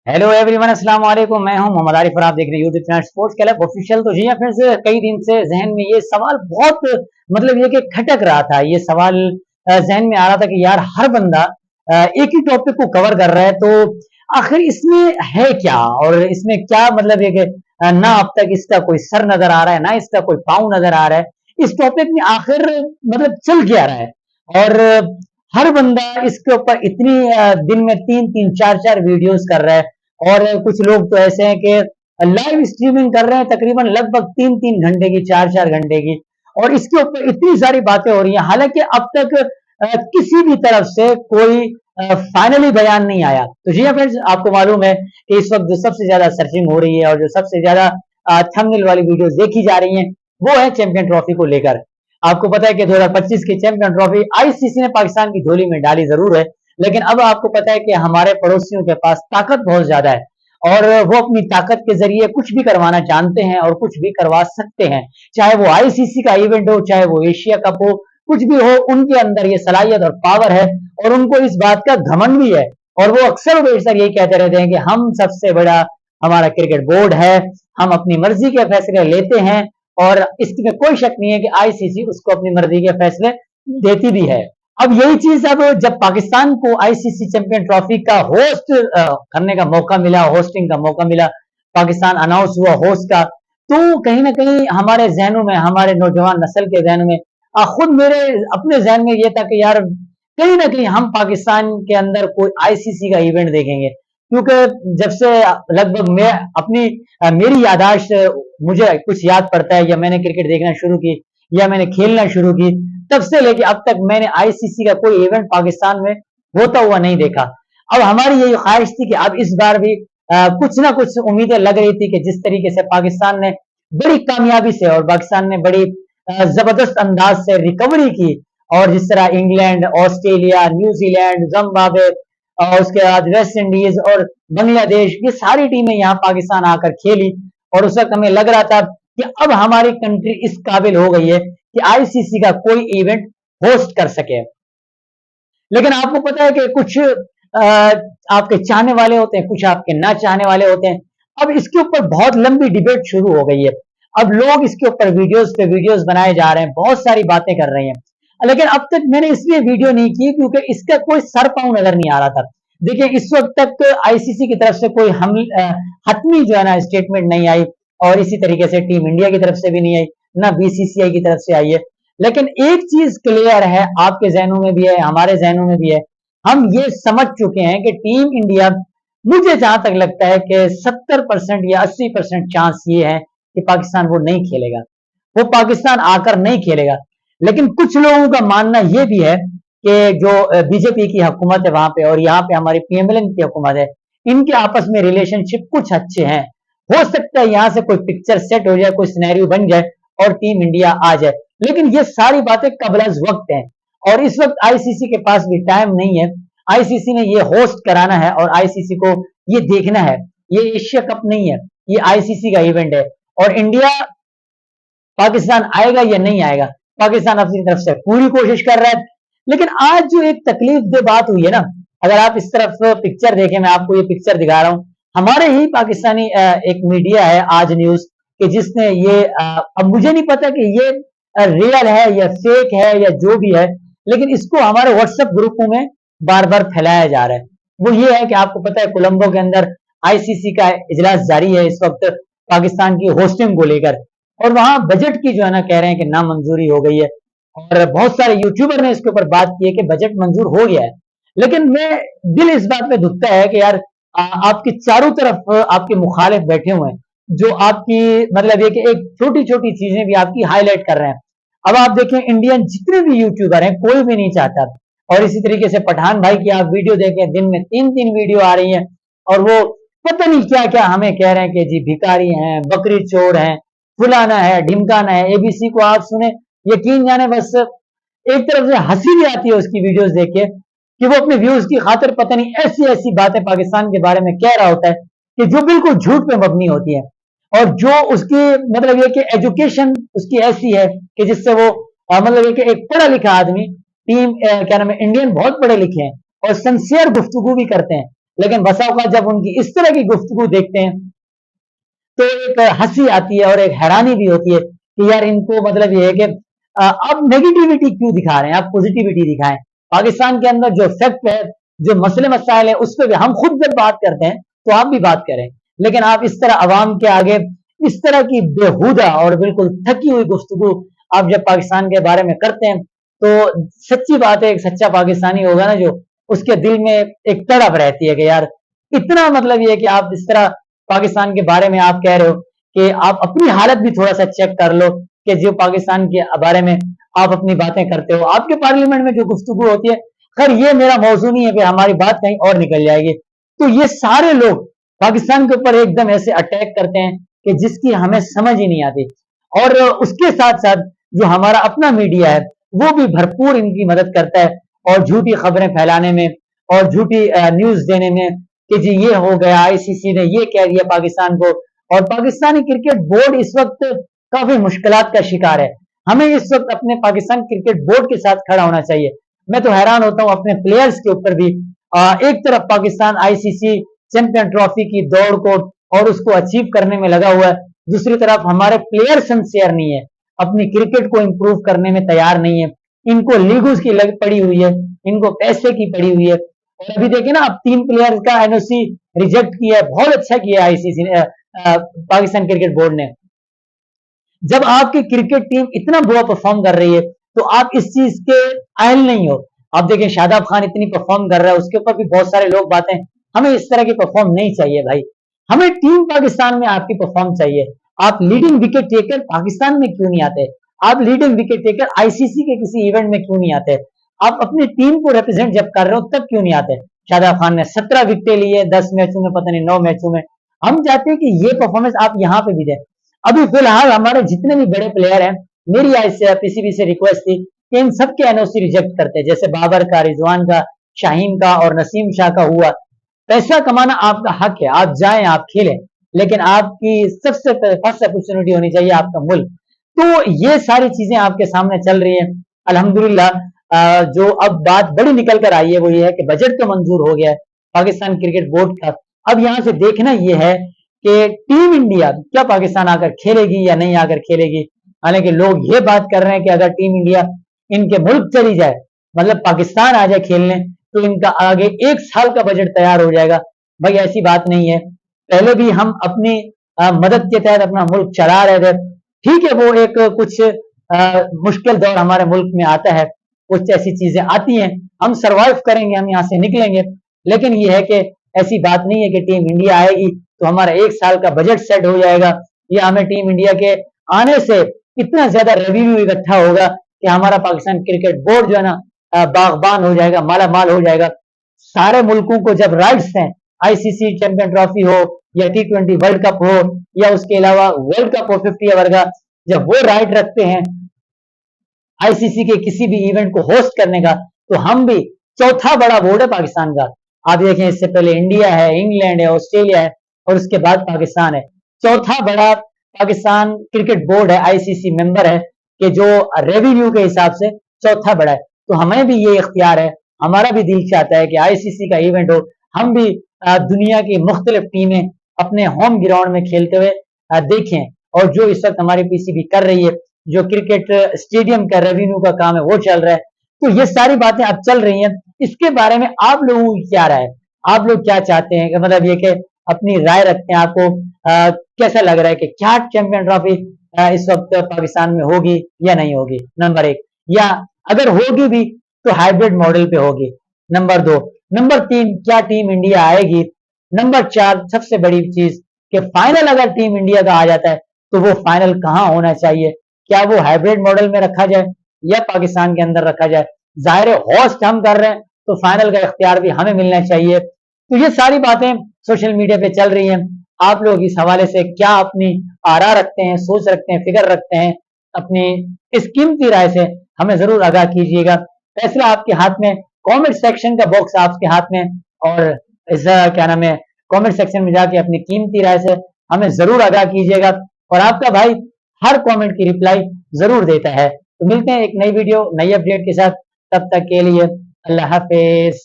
Hello everyone, अस्सलाम वालेकुम। मैं हूं मोहम्मद आरिफ और आप देख रहे हैं YouTube channel sports club official. तो जी हाँ फ्रेंड्स, कई दिन से जहन में ये सवाल बहुत ये कि खटक रहा था। ये सवाल जहन में आ रहा था कि यार हर बंदा एक ही टॉपिक को कवर कर रहा है, तो आखिर इसमें है क्या और इसमें क्या ये कि ना अब तक इसका कोई सर नजर आ रहा है, ना इसका कोई पाँव नजर आ रहा है। इस टॉपिक में आखिर चल क्या रहा है। और हर बंदा इसके ऊपर इतनी दिन में तीन तीन चार चार वीडियोस कर रहा है। और कुछ लोग तो ऐसे हैं कि लाइव स्ट्रीमिंग कर रहे हैं तकरीबन लगभग तीन तीन घंटे की, चार चार घंटे की, और इसके ऊपर इतनी सारी बातें हो रही हैं। हालांकि अब तक किसी भी तरफ से कोई फाइनली बयान नहीं आया। तो जी हाँ फ्रेंड्स, आपको मालूम है कि इस वक्त जो सबसे ज्यादा सर्चिंग हो रही है और जो सबसे ज्यादा थंबनेल वाली वीडियोस देखी जा रही हैं वो है चैंपियन ट्रॉफी को लेकर। आपको पता है कि 2025 की चैंपियन ट्रॉफी आईसीसी ने पाकिस्तान की झोली में डाली जरूर है, लेकिन अब आपको पता है कि हमारे पड़ोसियों के पास ताकत बहुत ज्यादा है और वो अपनी ताकत के जरिए कुछ भी करवाना जानते हैं और कुछ भी करवा सकते हैं। चाहे वो आईसीसी का इवेंट हो, चाहे वो एशिया कप हो, कुछ भी हो, उनके अंदर ये सलाहियत और पावर है और उनको इस बात का घमंड भी है। और वो अक्सर बेशतर यही कहते रहते हैं कि हम सबसे बड़ा हमारा क्रिकेट बोर्ड है, हम अपनी मर्जी के फैसले लेते हैं और इसमें कोई शक नहीं है कि आईसीसी उसको अपनी मर्जी के फैसले देती भी है। अब यही चीज अब जब पाकिस्तान को आईसीसी चैंपियन ट्रॉफी का होस्ट करने का मौका मिला, होस्टिंग का मौका मिला, पाकिस्तान अनाउंस हुआ होस्ट का, तो कहीं ना कहीं हमारे जहनों में, हमारे नौजवान नस्ल के जहनों में, खुद मेरे अपने जहन में ये था कि यार कहीं ना कहीं हम पाकिस्तान के अंदर कोई आईसीसी का इवेंट देखेंगे। क्योंकि जब से लगभग मैं अपनी मेरी यादाश्त, मुझे कुछ याद पड़ता है या मैंने क्रिकेट देखना शुरू की या मैंने खेलना शुरू की, तब से लेके अब तक मैंने आईसीसी का कोई इवेंट पाकिस्तान में होता हुआ नहीं देखा। अब हमारी यही ख्वाहिश थी कि अब इस बार भी कुछ ना कुछ उम्मीदें लग रही थी कि जिस तरीके से पाकिस्तान ने बड़ी कामयाबी से और पाकिस्तान ने बड़ी जबरदस्त अंदाज से रिकवरी की, और जिस तरह इंग्लैंड, ऑस्ट्रेलिया, न्यूजीलैंड, जिम्बाब्वे और उसके बाद वेस्ट इंडीज और बांग्लादेश, ये सारी टीमें यहाँ पाकिस्तान आकर खेली और उस वक्त हमें लग रहा था कि अब हमारी कंट्री इस काबिल हो गई है कि आईसीसी का कोई इवेंट होस्ट कर सके। लेकिन आपको पता है कि कुछ आपके चाहने वाले होते हैं, कुछ आपके ना चाहने वाले होते हैं। अब इसके ऊपर बहुत लंबी डिबेट शुरू हो गई है। अब लोग इसके ऊपर वीडियोस पे वीडियोस बनाए जा रहे हैं, बहुत सारी बातें कर रहे हैं। लेकिन अब तक मैंने इसलिए वीडियो नहीं की क्योंकि इसका कोई सर पांव नजर नहीं आ रहा था। देखिए, इस वक्त तक आईसीसी की तरफ से कोई हतमी जो है ना स्टेटमेंट नहीं आई, और इसी तरीके से टीम इंडिया की तरफ से भी नहीं आई, ना बीसीसीआई की तरफ से आई है। लेकिन एक चीज क्लियर है, आपके जहनों में भी है, हमारे जहनों में भी है, हम ये समझ चुके हैं कि टीम इंडिया, मुझे जहां तक लगता है कि 70% या 80% चांस ये है कि पाकिस्तान वो नहीं खेलेगा, वो पाकिस्तान आकर नहीं खेलेगा। लेकिन कुछ लोगों का मानना ये भी है कि जो बीजेपी की हुकूमत है वहां पे और यहाँ पे हमारी पीएमएलएन की हुकूमत है, इनके आपस में रिलेशनशिप कुछ अच्छे हैं। हो सकता है यहाँ से कोई पिक्चर सेट हो जाए, कोई सिनेरियो बन जाए और टीम इंडिया आ जाए। लेकिन ये सारी बातें कबल वक्त हैं और इस वक्त आईसीसी के पास भी टाइम नहीं है। आईसीसी ने ये होस्ट कराना है और आईसीसी को ये देखना है। ये एशिया कप नहीं है, ये आईसीसी का इवेंट है और इंडिया पाकिस्तान आएगा या नहीं आएगा, पाकिस्तान अपनी तरफ से पूरी कोशिश कर रहा है। लेकिन आज जो एक तकलीफ दे बात हुई है ना, अगर आप इस तरफ पिक्चर देखें, मैं आपको ये पिक्चर दिखा रहा हूं, हमारे ही पाकिस्तानी एक मीडिया है आज न्यूज कि जिसने ये अब मुझे नहीं पता कि ये रियल है या फेक है या जो भी है, लेकिन इसको हमारे व्हाट्सएप ग्रुपों में बार बार फैलाया जा रहा है। वो ये है कि आपको पता है कोलंबो के अंदर आईसीसी का इजलास जारी है इस वक्त पाकिस्तान की होस्टिंग को लेकर, और वहां बजट की जो है ना कह रहे हैं कि नामंजूरी हो गई है, और बहुत सारे यूट्यूबर ने इसके ऊपर बात की है कि बजट मंजूर हो गया है। लेकिन मैं दिल इस बात पे दुखता है कि यार आपकी चारों तरफ आपके मुखालिफ बैठे हुए हैं जो आपकी ये कि एक छोटी छोटी चीजें भी आपकी हाईलाइट कर रहे हैं। अब आप देखें, इंडियन जितने भी यूट्यूबर हैं कोई भी नहीं चाहता, और इसी तरीके से पठान भाई की आप वीडियो देखें, दिन में तीन तीन वीडियो आ रही है और वो पता नहीं क्या क्या हमें कह रहे हैं कि जी भिखारी हैं, बकरी चोर हैं, फुलाना है, ढिमकाना है। एबीसी को आप सुने, यकीन जाने, बस एक तरफ से हंसी भी आती है उसकी वीडियोस देख के कि वो अपने व्यूज की खातिर पता नहीं ऐसी ऐसी बातें पाकिस्तान के बारे में कह रहा होता है कि जो बिल्कुल झूठ पे मबनी होती है, और जो उसकी ये कि एजुकेशन उसकी ऐसी है कि जिससे वो ये कि एक पढ़ा लिखा आदमी, टीम क्या नाम है, इंडियन बहुत पढ़े लिखे हैं और सिंसियर गुफ्तगू भी करते हैं, लेकिन बसा औकात जब उनकी इस तरह की गुफ्तगू देखते हैं तो एक हंसी आती है और एक हैरानी भी होती है कि यार इनको मतलब ये है कि आप नेगेटिविटी क्यों दिखा रहे हैं, आप पॉजिटिविटी दिखाएं। पाकिस्तान के अंदर जो फैक्ट है, जो मसले मसाइल है, उस पर भी हम खुद जब बात करते हैं तो आप भी बात करें, लेकिन आप इस तरह अवाम के आगे इस तरह की बेहुदा और बिल्कुल थकी हुई गुफ्तगू आप जब पाकिस्तान के बारे में करते हैं तो सच्ची बात है, एक सच्चा पाकिस्तानी होगा ना जो, उसके दिल में एक तड़प रहती है कि यार इतना मतलब ये है कि आप इस तरह पाकिस्तान के बारे में आप कह रहे हो कि आप अपनी हालत भी थोड़ा सा चेक कर लो कि जो पाकिस्तान के बारे में आप अपनी बातें करते हो, आपके पार्लियामेंट में जो गुफ्तगू होती है। खैर ये मेरा मौजू नहीं है कि हमारी बात कहीं और निकल जाएगी। तो ये सारे लोग पाकिस्तान के ऊपर एकदम ऐसे अटैक करते हैं कि जिसकी हमें समझ ही नहीं आती, और उसके साथ साथ जो हमारा अपना मीडिया है वो भी भरपूर इनकी मदद करता है और झूठी खबरें फैलाने में और झूठी न्यूज देने में कि जी ये हो गया, आईसीसी ने ये कह दिया पाकिस्तान को। और पाकिस्तानी क्रिकेट बोर्ड इस वक्त काफी मुश्किलात का शिकार है। हमें इस वक्त अपने पाकिस्तान क्रिकेट बोर्ड के साथ खड़ा होना चाहिए। मैं तो हैरान होता हूं अपने प्लेयर्स के ऊपर भी। एक तरफ पाकिस्तान आईसीसी चैंपियन ट्रॉफी की दौड़ को और उसको अचीव करने में लगा हुआ है, दूसरी तरफ हमारे प्लेयर सिंसियर नहीं है, अपनी क्रिकेट को इंप्रूव करने में तैयार नहीं है। इनको लीगल्स की लग पड़ी हुई है, इनको पैसे की पड़ी हुई है। और अभी देखिए ना, अब 3 प्लेयर्स का एनओसी रिजेक्ट किया है, बहुत अच्छा किया है आईसीसी ने, पाकिस्तान क्रिकेट बोर्ड ने। जब आपकी क्रिकेट टीम इतना बुरा परफॉर्म कर रही है तो आप इस चीज के अहल नहीं हो। आप देखें शादाब खान इतनी परफॉर्म कर रहा है, उसके ऊपर भी बहुत सारे लोग बातें, हमें इस तरह की परफॉर्म नहीं चाहिए भाई। हमें टीम पाकिस्तान में आपकी परफॉर्म चाहिए। आप लीडिंग विकेट टेकर पाकिस्तान में क्यों नहीं आते? आप लीडिंग विकेट टेकर आईसीसी के किसी इवेंट में क्यों नहीं आते? आप अपनी टीम को रिप्रेजेंट जब कर रहे हो तब क्यों नहीं आते? शादाब खान ने 17 विकेटें ली है 10 मैचों में, पता नहीं 9 मैचों में। हम चाहते हैं कि ये परफॉर्मेंस आप यहाँ पे भी दें। अभी फिलहाल हमारे जितने भी बड़े प्लेयर हैं, मेरी आज से पीसीबी से रिक्वेस्ट थी कि इन सबके एनओसी रिजेक्ट करते हैं, जैसे बाबर का, रिजवान का, शाहीन का और नसीम शाह का हुआ। पैसा कमाना आपका हक है, आप जाएं, आप खेलें, लेकिन आपकी सबसे फर्स्ट अपॉर्चुनिटी होनी चाहिए आपका मुल्क। तो ये सारी चीजें आपके सामने चल रही है। अल्हम्दुलिल्लाह जो अब बात बड़ी निकल कर आई है वो ये है कि बजट तो मंजूर हो गया है पाकिस्तान क्रिकेट बोर्ड का। अब यहां से देखना ये है कि टीम इंडिया क्या पाकिस्तान आकर खेलेगी या नहीं आकर खेलेगी। हालांकि लोग ये बात कर रहे हैं कि अगर टीम इंडिया इनके मुल्क चली जाए, मतलब पाकिस्तान आ जाए खेलने, तो इनका आगे 1 साल का बजट तैयार हो जाएगा। भाई ऐसी बात नहीं है। पहले भी हम अपनी मदद के तहत अपना मुल्क चला रहे थे। ठीक है, वो एक कुछ मुश्किल दौर हमारे मुल्क में आता है, कुछ ऐसी चीजें आती हैं, हम सरवाइव करेंगे, हम यहाँ से निकलेंगे। लेकिन ये है कि ऐसी बात नहीं है कि टीम इंडिया आएगी तो हमारा 1 साल का बजट सेट हो जाएगा, या हमें टीम इंडिया के आने से इतना ज्यादा रेवेन्यू इकट्ठा होगा कि हमारा पाकिस्तान क्रिकेट बोर्ड जो है ना बागबान हो जाएगा, माला माल हो जाएगा। सारे मुल्कों को जब राइट्स हैं, आईसीसी चैंपियन ट्रॉफी हो या T20 वर्ल्ड कप हो या उसके अलावा वर्ल्ड कप हो 50 ओवर का, जब वो राइट रखते हैं आईसीसी के किसी भी इवेंट को होस्ट करने का, तो हम भी चौथा बड़ा बोर्ड है पाकिस्तान का। आप देखें, इससे पहले इंडिया है, इंग्लैंड है, ऑस्ट्रेलिया है और उसके बाद पाकिस्तान है। चौथा बड़ा पाकिस्तान क्रिकेट बोर्ड है, आईसीसी मेंबर है, कि जो रेवेन्यू के हिसाब से चौथा बड़ा है। तो हमें भी ये इख्तियार है, हमारा भी दिल चाहता है कि आईसीसी का इवेंट हो, हम भी दुनिया की मुख्तलिफ टीमें अपने होम ग्राउंड में खेलते हुए देखें। और जो इस वक्त हमारी पीसीबी कर रही है, जो क्रिकेट स्टेडियम का रेवेन्यू का काम है वो चल रहा है, तो ये सारी बातें अब चल रही हैं। इसके बारे में आप लोगों की क्या राय है? आप लोग क्या चाहते हैं? मतलब ये कि अपनी राय रखते हैं, आपको कैसा लग रहा है कि क्या चैंपियन ट्रॉफी इस वक्त पाकिस्तान में होगी या नहीं होगी? नंबर 1, या अगर होगी भी तो हाइब्रिड मॉडल पे होगी। नंबर 2, नंबर 3, क्या टीम इंडिया आएगी? नंबर 4, सबसे बड़ी चीज कि फाइनल अगर टीम इंडिया का आ जाता है तो वो फाइनल कहाँ होना चाहिए? क्या वो हाइब्रिड मॉडल में रखा जाए या पाकिस्तान के अंदर रखा जाए? जाहिर है होस्ट हम कर रहे हैं तो फाइनल का इख्तियार भी हमें मिलना चाहिए। तो ये सारी बातें सोशल मीडिया पे चल रही हैं। आप लोग इस हवाले से क्या अपनी आरा रखते हैं, सोच रखते हैं, फिक्र रखते हैं? अपनी इस कीमती राय से हमें जरूर आगाह कीजिएगा। फैसला आपके हाथ में, कमेंट सेक्शन का बॉक्स आपके हाथ में, और इस क्या नाम है, कमेंट सेक्शन में जाके अपनी कीमती राय से हमें जरूर आगाह कीजिएगा और आपका भाई हर कमेंट की रिप्लाई जरूर देता है। तो मिलते हैं एक नई वीडियो, नई अपडेट के साथ। तब तक के लिए अल्लाह हाफिज।